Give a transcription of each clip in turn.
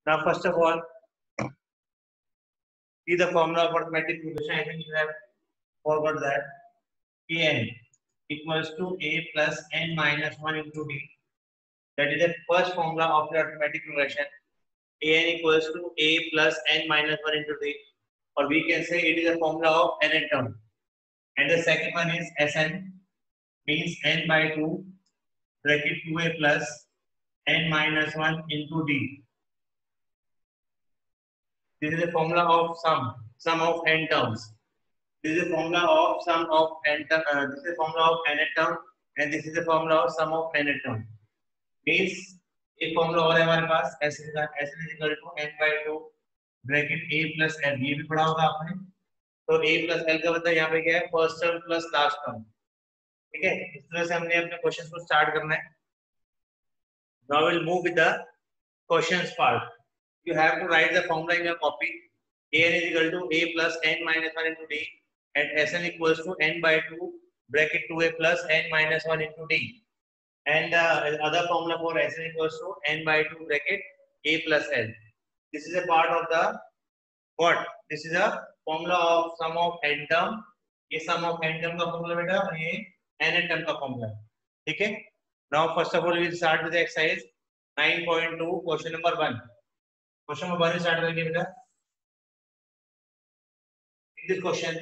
Now, first of all, see the formula of arithmetic progression. I think you have forgot that. An equals to a plus n minus 1 into d. That is the first formula of the arithmetic progression. An equals to a plus n minus 1 into d. Or we can say it is a formula of n term. And the second one is Sn, means n by 2 bracket 2a plus n minus 1 into d. This is a formula of sum of n terms. This is a formula of sum of n term. This is a formula of n term, and this is a formula of sum of n term. Means एक formula और है हमारे पास Sn is equal to n by 2 bracket a plus n. ये भी पढ़ा होगा आपने. तो a plus l का मतलब यहाँ पे क्या है? First term plus last term. ठीक है, इस तरह से हमने अपने क्वेश्चन को स्टार्ट करना है. Now we'll move with the questions part. You have to write the formula in your copy. An is equal to a plus n minus 1 into d, and Sn equals to n by 2 bracket 2a plus n minus 1 into d. And the other formula for Sn equals to n by 2 bracket a plus l. This is a part of the what? This is a formula of sum of n term. ये sum of n term का formula बेटा, और ये n term का formula. ठीक है? Now first of all we will start with the exercise 9.2 question number 1. Question number 1 start करेंगे बेटा. In this question,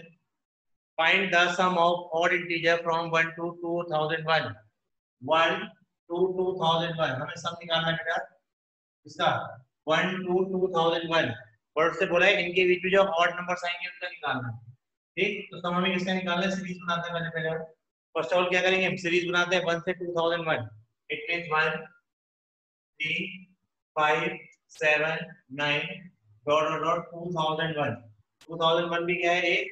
find the sum of odd integer from 1 to 2001. 1 to 2001. हमें सम निकालना है बेटा. इसका 1 to 2001. वर्ड से बोला है इनके बीच में जो ऑड नंबर्स आएंगे उनका निकालना है. ठीक, तो सम हमें किसका निकालना है? सीरीज बनाते हैं पहले. फर्स्ट ऑफ ऑल क्या करेंगे? सीरीज बनाते हैं 1 से 2001. It means 1 3 5 7 9 dot dot 2001. 2001 भी क्या है? एक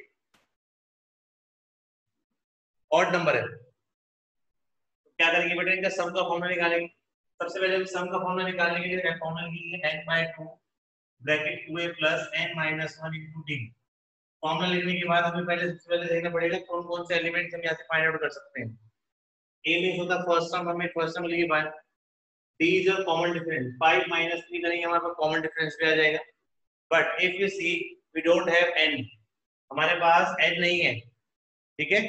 ऑड नंबर है. तो क्या करेंगे बेटा? इनका सम का फॉर्मूला निकालेंगे. सबसे पहले सम का फॉर्मूला निकालने के लिए फॉर्मूला लिखेंगे n by 2 bracket 2a plus n minus 1 into d. Formula लिखने के बाद हमें सबसे पहले देखना पड़ेगा कौन कौन से एलिमेंट्स हम यहाँ से फाइंड आउट कर सकते हैं. a में होता फर्स्ट सम, हमें फर्स्ट सम लिखिए 1. d is a common difference. 5 minus 3 करेंगे हमारे पास कॉमन डिफरेंस भी आ जाएगा. But if you see we don't have n, हमारे पास n नहीं है. ठीक है,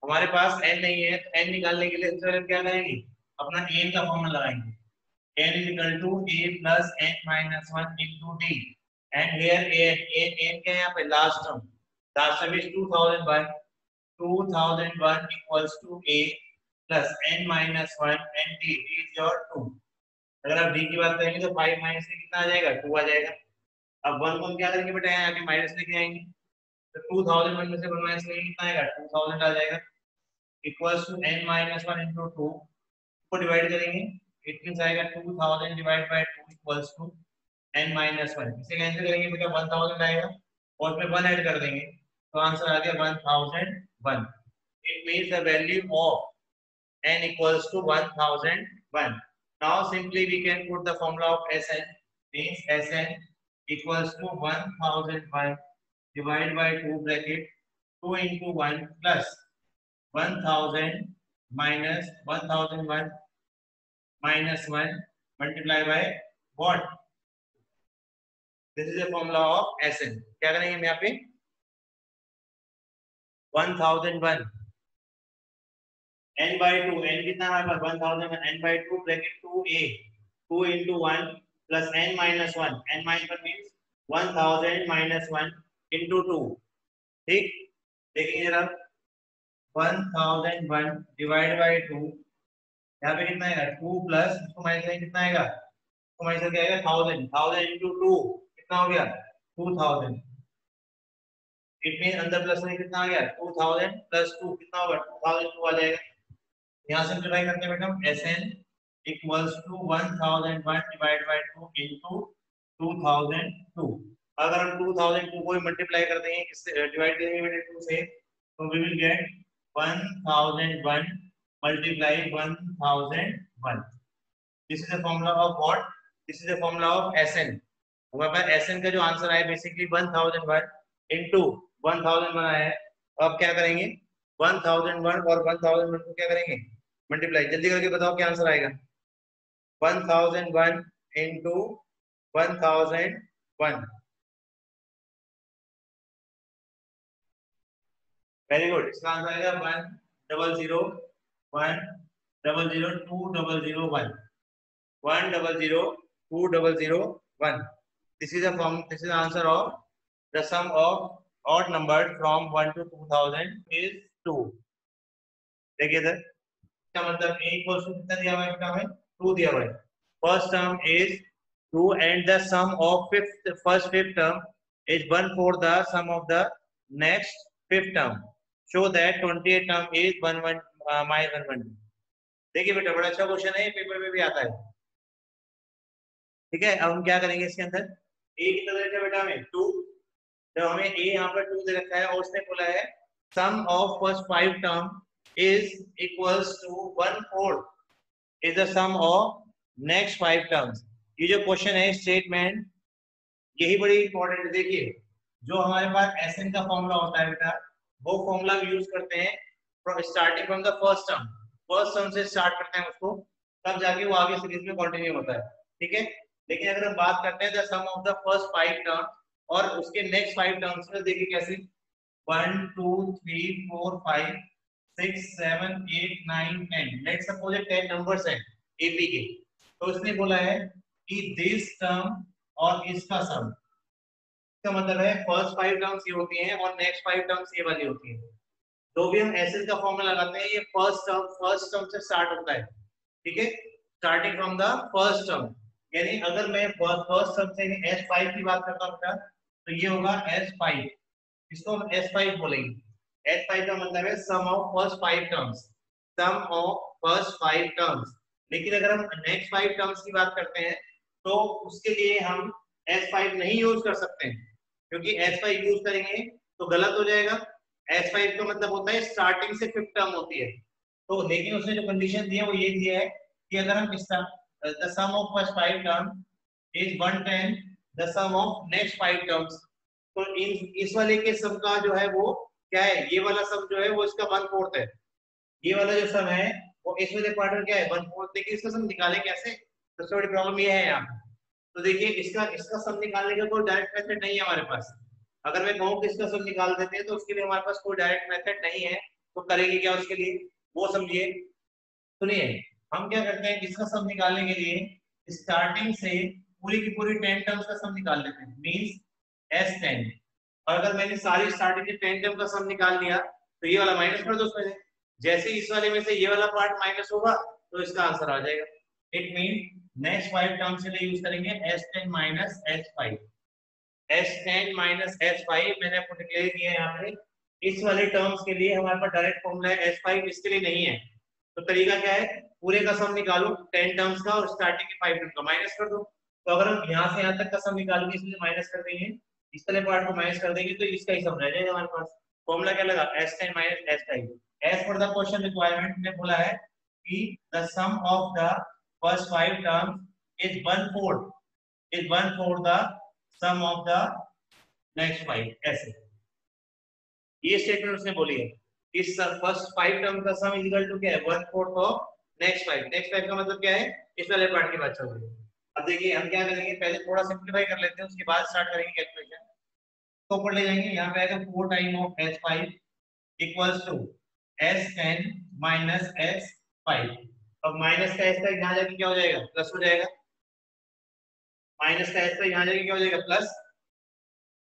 हमारे पास n नहीं है. तो n निकालने के लिए सबसे पहले क्या करेंगे? अपना n का फॉर्मूला लगाएंगे. n is equal to a plus n minus 1 into d. And here n क्या है यहाँ पे? Last term. Last term is 2001. 2001 equals to a plus n minus 1 and d is your 2. अगर आप d की बात करेंगे तो 5 minus 3 कितना आ जाएगा? 2 आ जाएगा. अब 1 को हम क्या करेंगे बेटा? यहाँ आगे माइनस लेके आएंगे. तो 2001 में से 1 माइनस लेंगे कितना आएगा? 2000 आ जाएगा. Equals to n minus 1 into 2 को डिवाइड करेंगे. इट मींस आएगा 2000 divide by 2 equals to n minus 1. इसे कैंसिल करेंगे बेटा 1000 आएगा और उसमें 1 ऐड कर देंगे तो आंसर आ गया 1001. It means the value of n equals to 1001. Now simply we can put the formula of Sn, means Sn equals to 1001 divided by 2 bracket 2 into 1 plus 1000 minus 1001 minus 1 multiply by what? This is a formula of Sn. क्या करेंगे हम यहाँ पे? 1001 n by 2. n कितना है हमारे पास? 1001. n by 2 bracket 2a 2 into 1 plus n minus 1. n minus 1 means 1000 minus 1 into 2. ठीक, देखिए जरा 1001 divided by 2. यहाँ पे कितना आएगा? 2 प्लस इसको माइनस करेंगे कितना आएगा? इसको माइनस करके आएगा 1000. 1000 into 2 कितना हो गया? 2000. इट मीन अंदर प्लस में कितना आ गया? 2000 प्लस 2 कितना होगा? 2002 आ जाएगा. यहाँ सिंपलीफाई करते हैं बेटा. Sn equals to 1001 divide by 2 into 2002. अगर हम 2002 को मल्टीप्लाई कर देंगे, इससे डिवाइड करेंगे बेटा 2 से, तो we will gate 1001 multiply 1001. This is the formula of what? This is the formula of Sn. हमारे पास Sn का जो आंसर आया बेसिकली 1001 into 1001 आया है. अब क्या करेंगे? 1001 और 1001 को क्या करेंगे? मल्टीप्लाई. जल्दी करके बताओ क्या आंसर आएगा? 1001 into 1001। Very good. इसका आंसर आएगा 100 100 2001 10020001। This is a form. This is the answer of the sum of odd numbers from 1 to 2000 is 2। देखिए सर, इसका मतलब a equals to कितना दिया हुआ है बेटा हमें? 2 दिया हुआ है। First term is 2 and the sum of first fifth term is 1/4 the sum of the next fifth term. Show that 28th term is 1/1 देखिए बेटा, बड़ा अच्छा क्वेश्चन है, पेपर में भी आता है। ठीक है, अब हम क्या करेंगे इसके अंदर, a कितना दे रखा है बेटा हमें? 2। जब हमें a यहाँ पर 2 दे रखा है और उसने बोला है sum of first 5 term is equals to 1/4 is the sum of next 5 terms। ये जो क्वेश्चन है स्टेटमेंट, यही बड़ी इंपॉर्टेंट है। देखिए, जो हमारे पास एसएन का फॉर्मूला होता है बेटा, वो फॉर्मूला हम यूज करते हैं starting from the first term से स्टार्ट करते हैं उसको, तब जाके वो आगे सीरीज में कंटिन्यू होता है। ठीक है, लेकिन अगर हम बात करते हैं the sum of the first 5 term और उसके नेक्स्ट 5 टर्म्स में, देखिए कैसे 1 2 3 4 5 6 7 8 9 10। लेट्स सपोज 10 नंबर्स हैं एपी के, तो उसने बोला है कि दिस टर्म और इसका सम, इसका मतलब है फर्स्ट 5 टर्म्स ये होती हैं और नेक्स्ट 5 टर्म्स ये वाली होती हैं। तो भी हम एसएन का फॉर्मूला लगाते हैं, ये फर्स्ट टर्म से स्टार्ट होता है। ठीक है, starting from the first term, यानी अगर मैं फर्स्ट टर्म से S5 की बात करता हूँ तो ये होगा S5, इसको हम S5 बोलेंगे। S5 का मतलब है sum of first 5 terms, sum of first 5 terms. लेकिन अगर हम नेक्स्ट 5 टर्म्स की बात करते हैं तो उसके लिए हम S5 नहीं यूज कर सकते हैं, क्योंकि S5 यूज करेंगे तो गलत हो जाएगा। S5 का मतलब होता है स्टार्टिंग से 5th टर्म होती है। तो लेकिन उसने जो कंडीशन दी है वो ये दिया है कि अगर हम the sum of first 5 term is 110 the sum of next 5 terms, तो इस वाले के सम का जो है वो क्या है, ये वाला सम जो है वो इसका 1/4 है। ये वाला जो सम है वो इस वाले पार्ट में क्या है 1/4। देखिए इसका सम निकालें कैसे, सबसे बड़ी प्रॉब्लम ये है यहाँ। तो देखिए इसका सम निकालने का कोई डायरेक्ट मेथड नहीं है हमारे पास। अगर मैं कहूँ कि इसका सम निकाल देते हैं तो उसके लिए हमारे पास कोई डायरेक्ट मेथड नहीं है, तो करेंगे क्या उसके लिए, वो समझिए। सुनिए, हम क्या करते हैं, इसका सम निकालने के लिए स्टार्टिंग से पूरी की पूरी 10 टर्म्स का सम निकाल लेते हैं, मींस S10। और अगर मैंने सारी स्टार्टिंग के 10 टर्म का सम निकाल लिया तो ये वाला माइनस कर दो उसमें से, जैसे इस वाले में से ये वाला पार्ट माइनस होगा तो इसका आंसर आ जाएगा। इट मीन नेक्स्ट 5 टर्म्स के लिए यूज करेंगे S10 minus S5। S10 minus S5 मैंने आपको डिक्लेयर किया है यहाँ पे। इस वाले टर्म्स के लिए हमारे पास डायरेक्ट फॉर्मूला है S5, इसके लिए नहीं है। तो तरीका क्या है, पूरे का सम निकालो 10 टर्म्स का और स्टार्टिंग के 5 टर्म का माइनस कर दो। तो अगर हम यहाँ से यहाँ तक का सम निकालेंगे, इसमें माइनस कर देंगे, इस वाले पार्ट को माइनस कर देंगे, तो इसका ही सम रह जाएगा हमारे पास। फॉर्मूला क्या लगा, S10 minus S5। As per the question requirement ने बोला है कि the sum of the first 5 terms is 1/4 the sum of the next 5। ऐसे ये स्टेटमेंट उसने बोली है। इस फर्स्ट 5 टर्म का सम इक्वल टू क्या है 1/4 ऑफ नेक्स्ट 5। नेक्स्ट 5 का मतलब क्या है, इस वाले पार्ट की बात चल रही है। अब देखिए हम क्या करेंगे, पहले थोड़ा सिंपलीफाई कर लेते हैं, उसके बाद स्टार्ट करेंगे कैलकुलेशन। तो ऊपर ले जाएंगे, यहाँ पे आएगा 4 time of S5 equals to S10 minus S5। अब माइनस का S5 यहाँ जाके क्या हो जाएगा, प्लस हो जाएगा। माइनस का S5 यहाँ जाके क्या हो जाएगा, प्लस,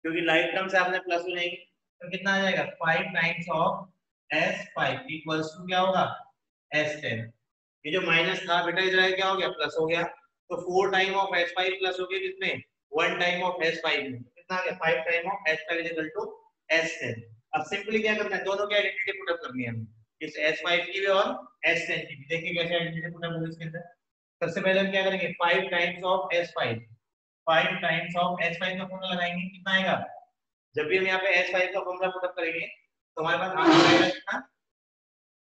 क्योंकि लाइट टर्म से आपने प्लस हो जाएंगे। तो कितना आ जाएगा 5 times of S5 equals to क्या होगा S10। ये जो माइनस था बेटा इधर क्या हो गया, प्लस हो गया। तो 4 टाइम ऑफ S5 प्लस हो गया कितने, 1 टाइम ऑफ S5 में, कितना आ गया 5 time of S5 equal to S10। अब सिंपली क्या करना है, दोनों की आइडेंटिटी पुट अप करनी है हमें, इस S5 की भी और S10 की भी। देखिए कैसे आइडेंटिटी पुट अप होगी इसके अंदर। सबसे पहले हम क्या करेंगे, 5 times of S5, 5 times of S5 का फॉर्मूला लगाएंगे, कितना आएगा। जब भी हम यहाँ पे S5 का फॉर्मूला पुट अप करेंगे तो हमारे पास आंसर आएगा कितना,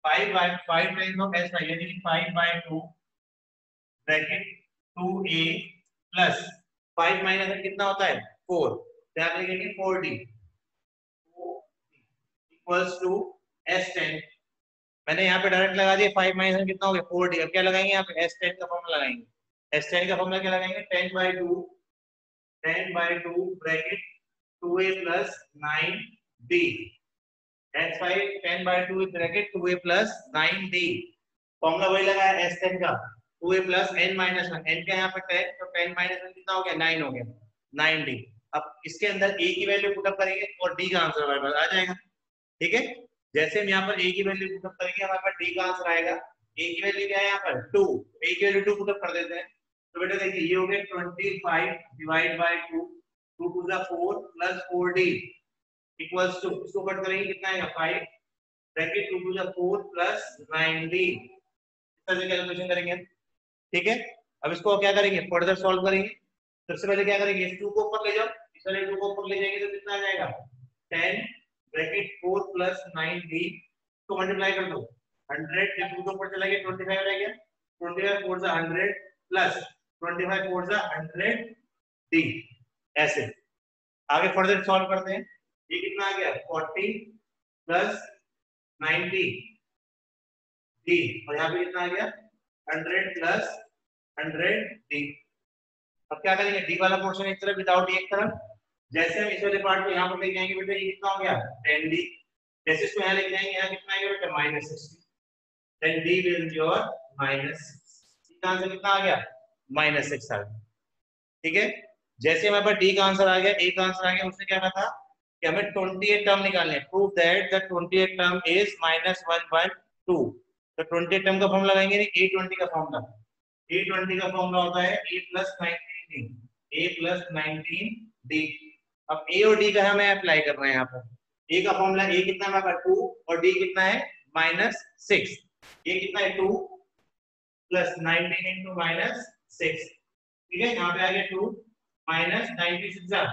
5 टाइम्स ऑफ S5 यानी कि 5/2 ब्रैकेट 2a प्लस 5 माइनस कितना होता है 4, तो यहाँ पे लिखेंगे 4d इक्वल्स टू S10। मैंने यहाँ पे डायरेक्ट लगा दिया, 5 माइनस कितना हो गया 4d। अब क्या लगाएंगे यहाँ पे S10 का फॉर्मूला लगाएंगे। S10 का फॉर्मूला क्या लगाएंगे, 10/2 10/2 bracket 2a plus 9d hence 5 10/2 bracket 2a plus 9d formula वही लगा है s10 का 2a plus n minus 1 n का यहाँ पे 10 तो 10 minus 1 कितना हो गया 9 हो गया 9d। अब इसके अंदर a की वैल्यू पुटअप करेंगे और d का आंसर हमारे पास आ जाएगा। ठीक है, जैसे हम यहाँ पर a की वैल्यू पुटअप करेंगे हमारे पास d का आंसर आएगा। a की वैल्यू क्या है यहाँ पर 2, a की वैल्यू 2 पुटअप कर देते हैं तो बेटा देखिए ये हो गया 25 divide by 2 2 to the 4 plus 4d equals to इसको कट करेंगे कितना आएगा 5 bracket 2 to the 4 plus 9d इस तरह से कैलकुलेशन करेंगे। ठीक है, अब इसको क्या करेंगे फर्दर सॉल्व करेंगे। सबसे पहले क्या करेंगे इस 2 को ऊपर ले जाओ, इस वाले 2 को ऊपर ले जाएंगे तो कितना आ जाएगा 10 ब्रैकेट 4 प्लस 9d तो मल्टीप्लाई कर दो 100 जब 2 को ऊपर चला गया 25 रह गया 25 4 जा 100 प्लस 25 4 जा 100d ऐसे आगे फर्दर सॉल्व करते हैं। ये कितना आ गया 40 प्लस 90 d और यहाँ पे कितना आ गया 100 प्लस 100d। अब क्या करेंगे d वाला पोर्शन एक तरफ विदाउट एक तरफ जैसे हम इस वाले पार्ट को यहाँ पर लेके आएंगे बेटा ये कितना हो गया 10d जैसे इसको यहाँ लेके जाएंगे यहाँ कितना आएगा बेटा -60 then d will be your -6 इसका आंसर कितना आ गया -6 आ गया। ठीक है, जैसे हमारे पास d का आंसर आ गया a का आंसर आ गया उसने क्या कहा था कि हमें 28 टर्म निकालने हैं prove that the 28 term is -1/2 तो 28 टर्म का फॉर्मूला लगाएंगे नहीं a20 का फॉर्मूला a20 का फॉर्मूला होता है a + 19d a + 19d। अब a और d का हमें अप्लाई करना है यहाँ पर a का फॉर्मूला a कितना है हमारा 2 और d कितना है -6 ये कितना है 2 + 19 into -6 ठीक है यहाँ पे आ गया 2 -96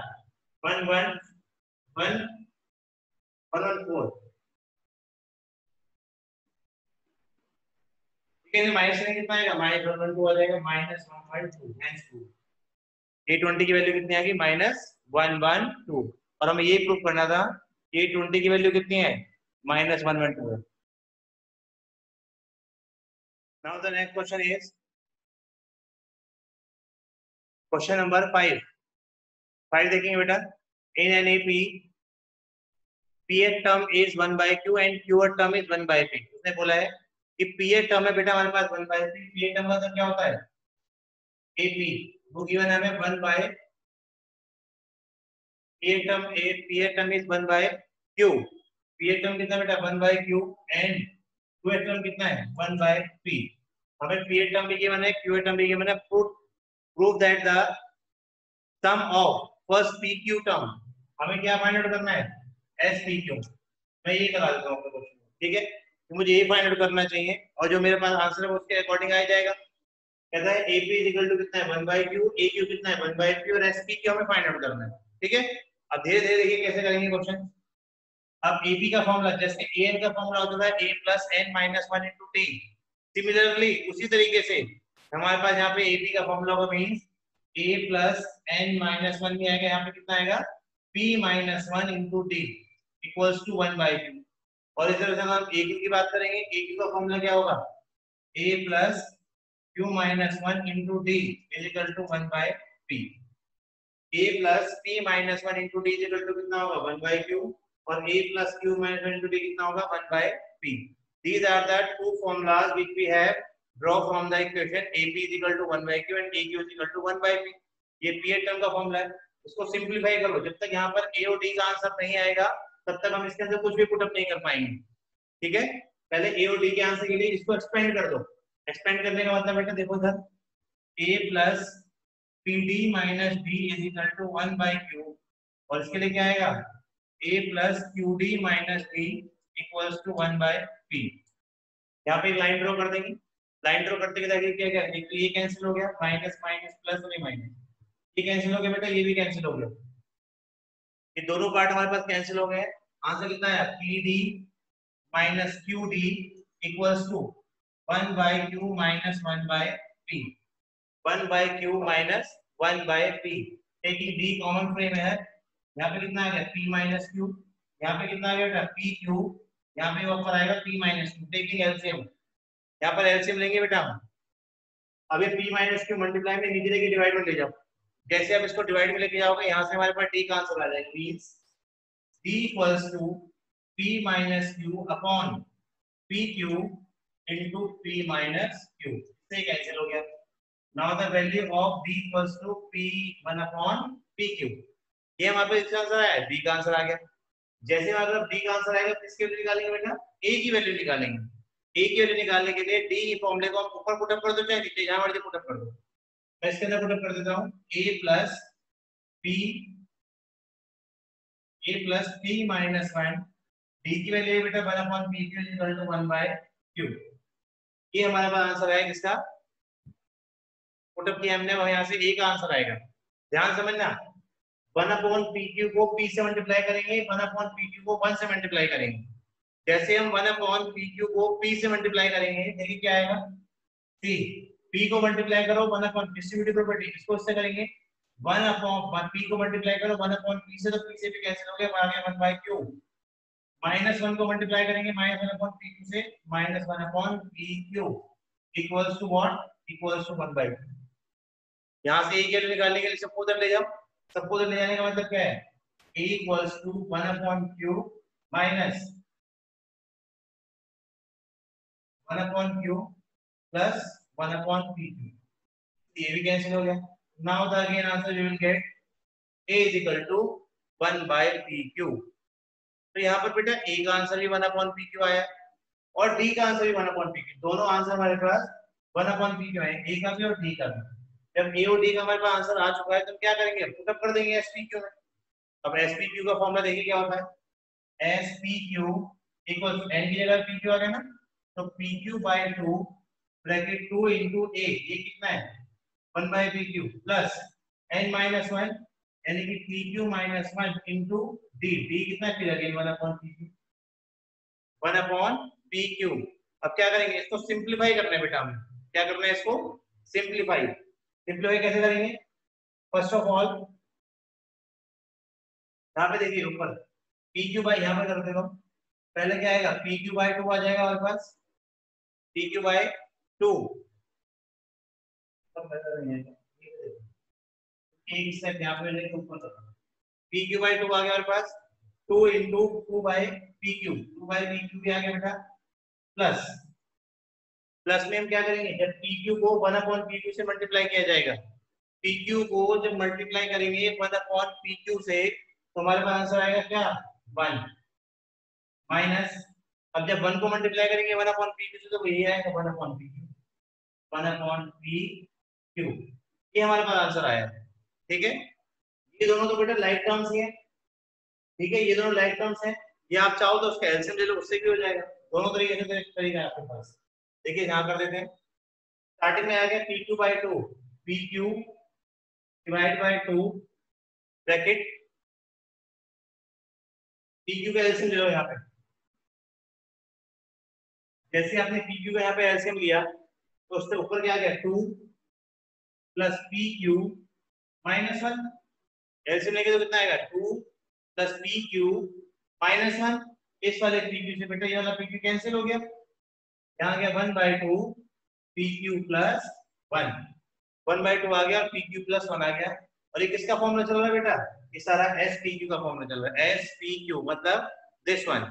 114 ठीक है माइनस में कितना आएगा -112 आ जाएगा -112 हेंस 2 a20 की वैल्यू कितनी आ गई -112 और हमें ये प्रूव करना था a20 की वैल्यू कितनी है -112 है। Now the next question is question number 5 देखेंगे बेटा in an AP pth term is 1/q and qth term is 1/p उसने बोला है कि pth टर्म है बेटा हमारे पास 1/p pth टर्म का मतलब क्या होता है AP वो गिवन है हमें 1/p term is 1/q pth term कितना बेटा 1/q एंड qth टर्म कितना है 1/p हमें pth टर्म भी गिवन है qth टर्म भी गिवन है prove that the sum of first pq term हमें क्या फाइंड आउट करना है SPQ मैं ये करा देता हूँ आपको क्वेश्चन ठीक है तो मुझे ये फाइंड आउट करना चाहिए और जो मेरे पास आंसर है उसके अकॉर्डिंग आ जाएगा। कहता है AP कितना है 1/q AQ कितना है 1/p और SPQ हमें फाइंड आउट करना है। ठीक है, अब धीरे धीरे देखिए कैसे करेंगे क्वेश्चन। अब AP का फॉर्मूला जैसे AN का फॉर्मूला होता है A + n - 1 * t सिमिलरली उसी तरीके से हमारे पास यहाँ पे AP का फॉर्मूला होगा मींस A + n - 1 में आएगा यहाँ पे कितना आएगा P - 1 * t equals to 1/q और इस तरह से हम AQ की बात करेंगे AQ का फॉर्मूला क्या होगा A + q - 1 * d is equal to 1/p A + p - 1 * d is equal to कितना होगा 1/q और A + q - 1 * d कितना होगा 1/p। These are the two formulas which we have draw from the equation AP is equal to 1/q and AQ is equal to 1/p। ये pth term का formula है इसको simplify करो जब तक यहाँ पर A और D का आंसर नहीं आएगा तब तक हम इसके अंदर कुछ भी पुटअप नहीं कर पाएंगे। ठीक है, पहले A और D के आंसर के लिए इसको एक्सपेंड कर दो। एक्सपेंड करने का मतलब बेटा देखो sir A + PD - d is equal to 1/q और इसके लिए क्या आएगा A + qd - d equals to 1/p। यहाँ पे एक लाइन ड्रॉ कर देंगे लाइन ड्रॉ करते हुए क्या क्या ये कैंसिल हो गया माइनस माइनस प्लस और माइनस ये कैंसिल हो गया बेटा ये भी कैंसिल हो गया ये दोनों पार्ट हमारे पास कैंसिल हो गए। आंसर कितना है PD - qd equals to 1/q - 1/p 1/q - 1/p taking d common from है यहाँ पे कितना आ गया p - q यहाँ पे कितना आ गया बेटा pq यहाँ पे ऊपर आएगा p - q टेकिंग एलसीएम यहाँ पर एलसीएम लेंगे बेटा हम अब ये p - q मल्टीप्लाई में नीचे लेके डिवाइड में ले जाओ जैसे आप इसको डिवाइड में लेके जाओगे यहाँ से हमारे पास डी का आंसर आ जाएगा, means d equals to p minus q upon P q into p minus q, इससे कैंसिल हो गया। Now the value of d equals to p one upon P q, ये हमारे पास इसका आंसर आया, डी का आंसर आ गया। जैसे मतलब डी का आंसर आएगा किसकी वैल्यू निकालेंगे बेटा, ए की वैल्यू निकालेंगे। ए की वैल्यू निकालने के लिए डी फॉर्मूले को हम ऊपर पुटअप कर दो चाहे नीचे, जहां मर्जी पुटअप कर दो। मैं इसके अंदर पुटअप कर देता हूं, A plus P minus one, D की वैल्यू है बेटा 1 upon P Q equal to 1 by Q. ये हमारे पास आंसर है किसका, पुटअप किया हमने, वह यहाँ से ए का आंसर आएगा। ध्यान समझना, 1 अपॉन पी क्यू को p से मल्टीप्लाई करेंगे, 1 अपॉन पी क्यू को 1 से मल्टीप्लाई करेंगे। जैसे हम 1 अपॉन पी क्यू को p से मल्टीप्लाई करेंगे, देखिए क्या आएगा, p, p को मल्टीप्लाई करो 1 अपॉन डिस्ट्रीब्यूटिव प्रॉपर्टी, इसको इससे करेंगे 1 अपॉन p को मल्टीप्लाई करो 1 अपॉन p से, तो p से भी कैंसिल हो गया, आ गया 1 बाय q। माइनस 1 को मल्टीप्लाई करेंगे माइनस 1 अपॉन पी क्यू से, minus 1 upon P q equals to what, equals to 1 by 2। यहां से ए की वैल्यू निकालने के लिए सबको उधर ले जाओ, सबको उधर ले जाने का मतलब क्या है, a equals to 1 upon q minus 1 upon q plus 1 upon pq, ये भी कैंसिल हो गया। Now the again answer we will get a is equal to 1 by pq। तो यहाँ पर बेटा a का आंसर भी 1 अपॉन pq आया और d का आंसर भी 1 अपॉन pq, दोनों आंसर हमारे पास 1 अपॉन pq आए, a का भी और d का भी। जब a और d का हमारे पास आंसर आ चुका है तो क्या करेंगे, पुटअप कर देंगे SPQ में। अब SPQ का फॉर्मूला देखिए क्या होता है, SPQ इक्वल्स n की जगह PQ आ गया ना, तो PQ by 2 bracket 2 into a, ये कितना है 1 by PQ plus n minus 1 यानी कि PQ minus 1 into d, d कितना फिर again 1 upon PQ, 1 upon PQ। अब क्या करेंगे, इसको सिंपलीफाई करना है बेटा, हमें क्या करना है, इसको सिंपलीफाई। सिंपलीफाई कैसे करेंगे, फर्स्ट ऑफ ऑल यहाँ पे देखिए ऊपर PQ बाय, यहाँ पे कर देता हूं, पहले क्या आएगा PQ बाय 2 आ जाएगा हमारे पास, PQ बाय 2 एक स्टेप यहाँ पे लेके ऊपर कर, PQ बाय 2 आ गया हमारे पास, 2 into 2 by PQ, 2 by PQ भी आ गया बेटा, प्लस प्लस में हम क्या करेंगे, जब PQ को 1 अपॉन PQ से मल्टीप्लाई किया जाएगा, PQ को जब मल्टीप्लाई करेंगे 1 अपॉन PQ से, तो हमारे पास आंसर आएगा क्या 1 माइनस, अब जब 1 को मल्टीप्लाई करेंगे 1 अपॉन PQ से, तो यही आएगा 1 अपॉन PQ, 1 अपॉन PQ, ये हमारे पास आंसर आया है। ठीक है, ये दोनों तो बेटा लाइक टर्म्स ही है, ठीक है, ये दोनों लाइक टर्म्स हैं, ये आप चाहो तो उसका एलसीएम ले लो, उससे भी हो जाएगा, दोनों तरीके से तरीका है आपके पास। देखिए यहाँ कर देते हैं, स्टार्टिंग में आ गया PQ by 2, PQ divide by 2 bracket, PQ का एलसीएम ले लो यहाँ पे, जैसे आपने PQ का यहाँ पे एलसीएम लिया तो उससे ऊपर क्या आ गया 2 प्लस PQ माइनस 1, एलसीएम लेके तो कितना आएगा 2 प्लस PQ माइनस 1, इस वाले PQ से बेटा ये वाला PQ कैंसिल हो गया, यहाँ आ गया 1 बाय 2 PQ प्लस 1, 1 बाय 2 आ गया, PQ प्लस 1 आ गया, और ये किसका फॉर्मूला चल रहा है बेटा, ये सारा SPQ का फॉर्मूला चल रहा है, SPQ मतलब दिस वन।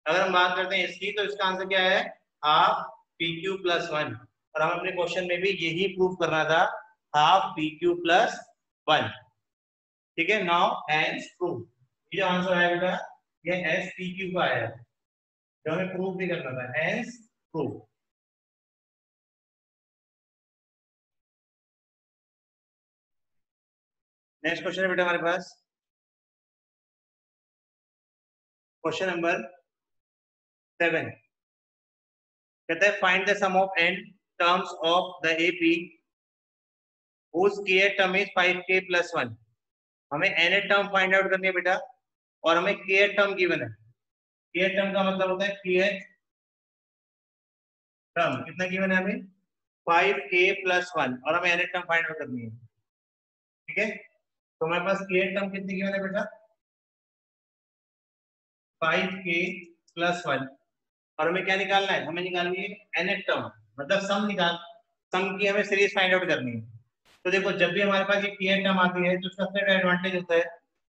अगर हम बात करते हैं इसकी, तो इसका आंसर क्या है हाफ PQ प्लस 1, और हम अपने क्वेश्चन में भी यही प्रूव करना था, हाफ PQ प्लस 1। ठीक है, नाउ हेंस प्रूव, ये जो आंसर आया बेटा ये SPQ का आया, जो हमें प्रूव भी करना था, हेंस प्रूव। नेक्स्ट क्वेश्चन है बेटा हमारे पास, क्वेश्चन नंबर 7, कहता है find the sum of n terms of the AP whose k term is 5k plus 1। हमें n टर्म फाइंड आउट करनी है बेटा, और हमें k टर्म गिवन है, k टर्म का मतलब होता है k टर्म कितना गिवन है हमें 5k प्लस 1, और हमें n टर्म फाइंड आउट करनी है। ठीक है, तो हमारे पास k टर्म कितनी गिवन है बेटा 5k प्लस 1, और हमें क्या निकालना है, हमें निकालनी है n टर्म, मतलब सम निकाल, सम की हमें सीरीज फाइंड आउट करनी है। तो देखो जब भी हमारे पास ये पीएन टर्म आती है तो उसका सबसे एडवांटेज होता है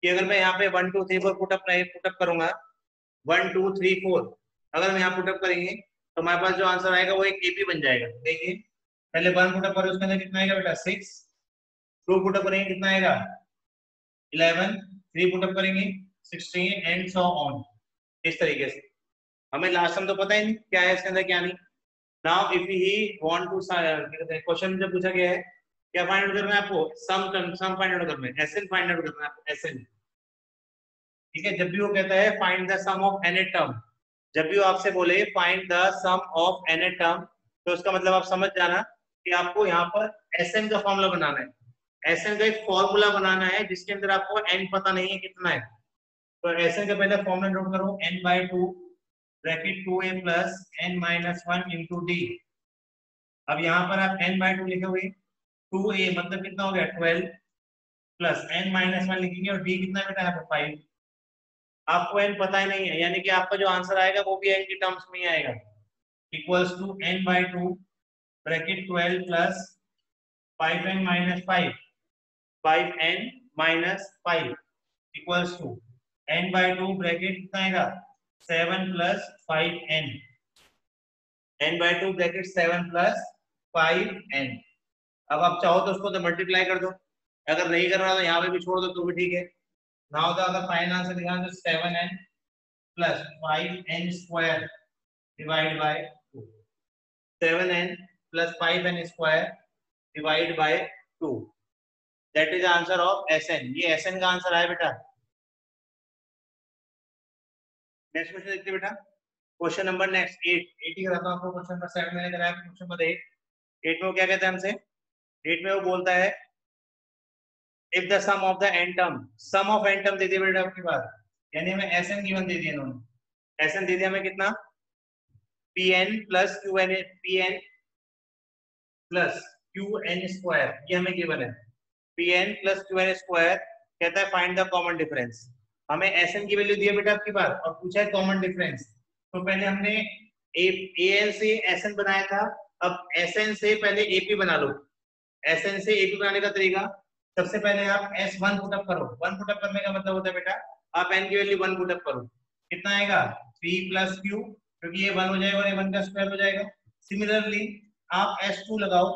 कि अगर मैं यहाँ पे 1 2 3 4 पुटअप करूंगा 1 2 3 4 अगर हम यहाँ पुटअप करेंगे तो हमारे पास जो आंसर आएगा वो एक एपी बन जाएगा। देखिए पहले 1 पुटअप करो उसके अंदर कितना आएगा बेटा 6, 2 पुटअप करेंगे कितना आएगा 11, 3 पुटअप करेंगे 16 एंड सो ऑन। इस तरीके से हमें लास्ट टाइम तो पता ही नहीं क्या है इसके अंदर क्या नहीं। Now if he want to question में जब पूछा गया है क्या फाइंड आउट करना है आपको, सम फाइंड आउट करना है, एसएन फाइंड आउट करना है आपको, एसएन। ठीक है, जब भी वो कहता है find the sum of any term, जब भी वो आपसे बोले find the sum of any term, तो उसका मतलब आप समझ जाना कि आपको यहाँ पर एसएन का फॉर्मूला बनाना है। एसएन का एक फॉर्मूला बनाना है जिसके अंदर आपको एन पता नहीं है कितना है। तो एसएन का पहले फॉर्मूला नोट करो, n/2 bracket 2a plus n-1 into D. अब यहाँ पर आप n/2 लिखोगे, 2a मतलब कितना हो गया 12 प्लस n-1 लिखेंगे और d कितना बेटा है 5। आपको n पता ही नहीं है यानी कि आपका जो आंसर आएगा वो भी n की टर्म्स में ही आएगा, equals to n/2 bracket 12 plus 5n-5 5n-5 equals to n/2 bracket कितना आएगा 7 plus 5n, n/2 bracket 7 plus 5n। अब आप चाहो तो उसको तो मल्टीप्लाई कर दो, अगर नहीं करना तो यहाँ पे भी छोड़ दो तो भी ठीक है। नाउ द अगर फाइनल आंसर निकालना तो 7n plus 5n square divide by 2, 7n plus 5n square divide by 2, that is answer of SN. ये एसएन का आंसर है बेटा। नेक्स्ट क्वेश्चन देखते हैं बेटा, क्वेश्चन नंबर नेक्स्ट 8 ही कराता हूं आपको। क्वेश्चन नंबर 7 मैंने कराया, क्वेश्चन नंबर 8 में वो क्या कहता है हमसे, 8 में वो बोलता है if the sum of the n term, sum of n term दे दिया बेटा आपके पास, यानी हमें एसएन गिवन दे दिया इन्होंने, एसएन दे दिया हमें कितना pn plus qn, pn plus qn square, ये हमें गिवन है pn प्लस qn स्क्वायर। कहता है फाइंड द कॉमन डिफरेंस। हमें एसएन की वैल्यू दी है बेटा आपके पास और पूछा है कॉमन डिफरेंस। तो पहले हमने एन से एसएन बनाया था, अब एसएन से पहले एपी बना लो। एसएन से एपी बनाने का तरीका, सबसे पहले आप S1 पुटअप करो। 1 पुटअप करने का मतलब होता है बेटा आप n की वैल्यू 1 पुटअप करो, कितना आएगा 3 प्लस q, क्योंकि ये 1 हो जाएगा और ये 1 का स्क्वायर हो जाएगा। सिमिलरली आप S2 लगाओ,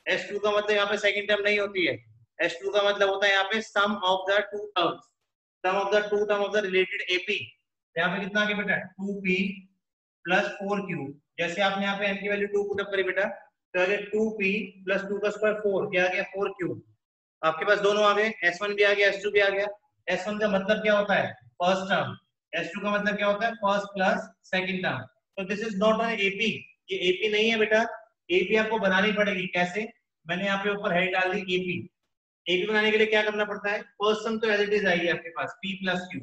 S2 का मतलब यहाँ पे सेकंड टर्म नहीं होती है, S2 का मतलब होता है यहाँ पे sum of the two terms, sum of the two term of the related AP. यहाँ पे कितना आ गया बेटा 2p प्लस 4q। जैसे आपने यहाँ पे n की वैल्यू 2 पुटअप करी बेटा तो आ गया 2p प्लस 2 का स्क्वायर 4, क्या आ गया 4q। आपके पास दोनों आ गए, S1 भी आ गया S2 भी आ गया। S1 का मतलब क्या होता है फर्स्ट टर्म, S2 का मतलब क्या होता है फर्स्ट प्लस सेकंड टर्म। तो this is not an AP, ये एपी नहीं है बेटा। एपी आपको बनानी पड़ेगी, कैसे, मैंने यहाँ पे ऊपर हेड डाल दी एपी। एपी बनाने के लिए क्या करना पड़ता है, फर्स्ट टर्म तो एज इट इज आएगी आपके पास p प्लस q,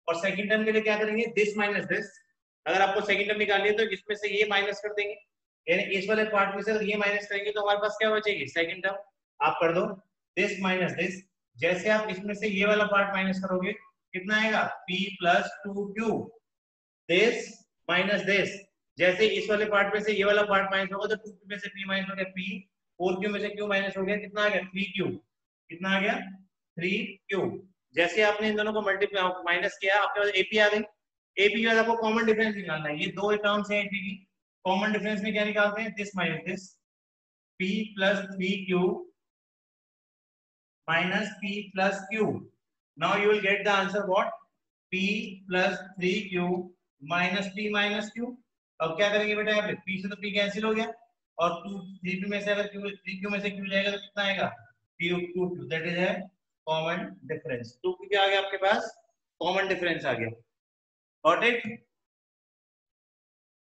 और सेकंड टर्म के लिए क्या करेंगे दिस माइनस दिस। अगर आपको सेकंड टर्म निकालनी है तो इसमें से ये माइनस कर देंगे, यानी इस वाले पार्ट में से अगर ये माइनस करेंगे तो हमारे पास क्या बचेगी सेकंड टर्म। आप कर दो दिस माइनस दिस, जैसे आप इसमें से ये वाला पार्ट माइनस करोगे कितना आएगा p plus 2q, this minus this, जैसे इस वाले पार्ट में से ये वाला पार्ट माइनस होगा तो 2 में से p माइनस हो गया p, 4q में से q माइनस हो गया, कितना आ गया 3q, कितना आ गया 3q। जैसे आपने इन दोनों को मल्टीप्लाई माइनस किया आपके पास एपी आ गई। एपी के बाद आपको कॉमन डिफरेंस निकालना है, ये दो टर्म्स हैं एपी की, कॉमन डिफरेंस में क्या निकालते हैं this minus this, p plus 3q minus p plus q. Now you will get the answer what? p plus 3q minus p minus q. अब क्या करेंगे बेटा यहाँ पे p से तो p कैंसिल हो गया और 3p में से अगर q 3q में से q जाएगा तो कितना आएगा q, दैट इज है कॉमन डिफरेंस। 2p क्या आ गया आपके पास कॉमन डिफरेंस आ गया। Got it.